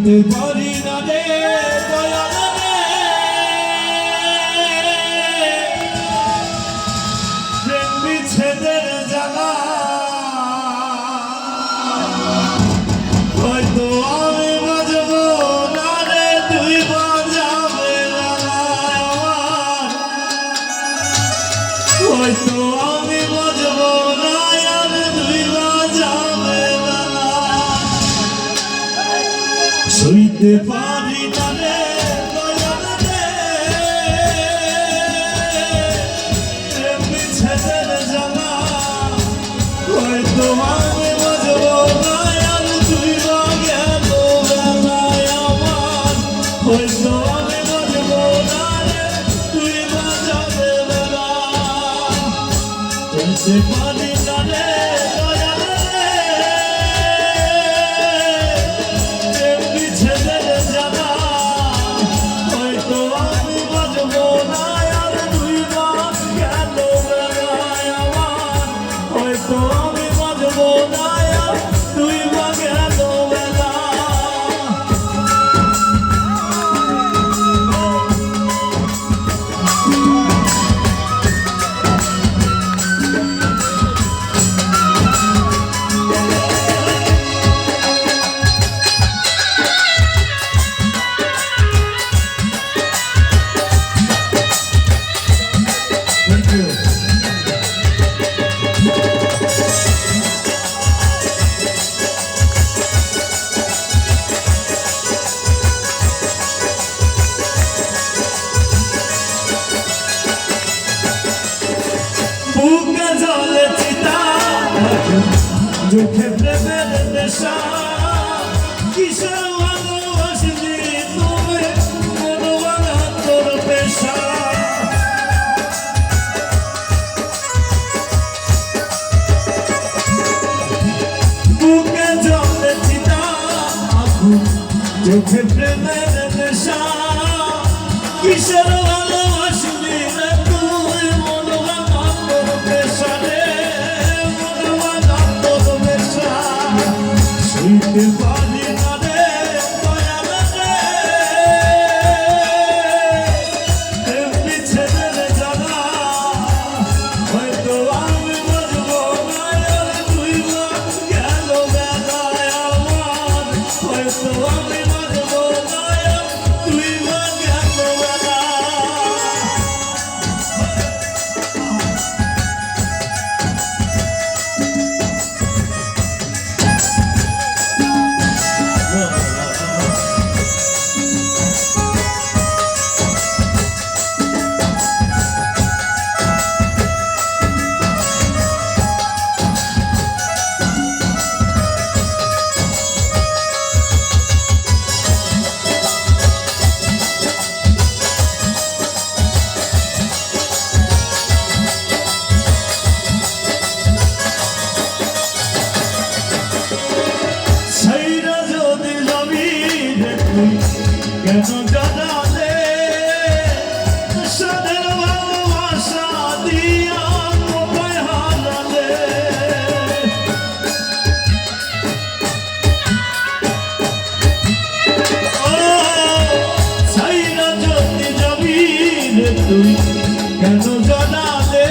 সইতে পারি না রে দয়াল রে, প্রেম বিচ্ছেদের জ্বালা। হয়তো আমি বাজব না রে, তুই বাজাবে না আমার। হয়তো আমি বাজব না আর তুই বাজাবে না। সইতে পারি না রে দয়াল রে, প্রেম বিচ্ছেদের জ্বালা। হয়তো আমি বাজব না আর তুই গেল বেলায় আমার। হয়তো আমি বাজব না রে, তুই বাজাবে বেলা। চলতে পারি না রে দয়াল রে, প্রেম বিচ্ছেদের জ্বালা। হয়তো আমি বাজব না আর তুই গেল বেলায় আমার। হয়তো আমি বাজব না আর তুই গেল বেলা। বুকে জলে চিতা, চোখে প্রেমের নেশা। কিসের ভালোবাসলি তুমি, মনোবানা তোর পেশা। বুকে জলে চিতা, চোখে প্রেমের নেশা। কিসের ভালোবাসলি রে তুই, মনোবানা তোর পেশা রে, মনোবানা তোর পেশা। সইতে পারি না রে দয়াল রে, প্রেম বিচ্ছেদের জ্বালা। হয়তো আমি বাজব না আর তুই গেল বেলায় আমার। হয়তো আমি বাজব না আর তুই গেল বেলা। কেন জানালে সাদের ভালোবাসা দিয়া কোথায় হারালে। সাইরা যদি যাবি রে তুই, কেন জানালে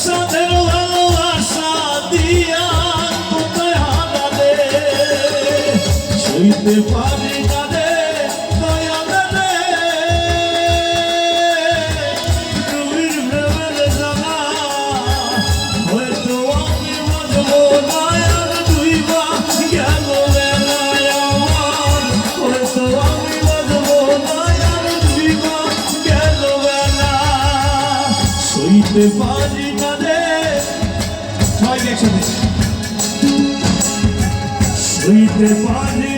সাদের ভালোবাসা দিয়া কোথায় হারালে। সইতে পারি না রে দয়াল রে, তুমির প্রেমের জ্বালা। হয়তো আমি বাজব না আর তুই গেল বেলায় আমার। হয়তো আমি বাজব না আর তুই গেল বেলা। সইতে পারি না রে, সবাই একসাথে। সইতে পারি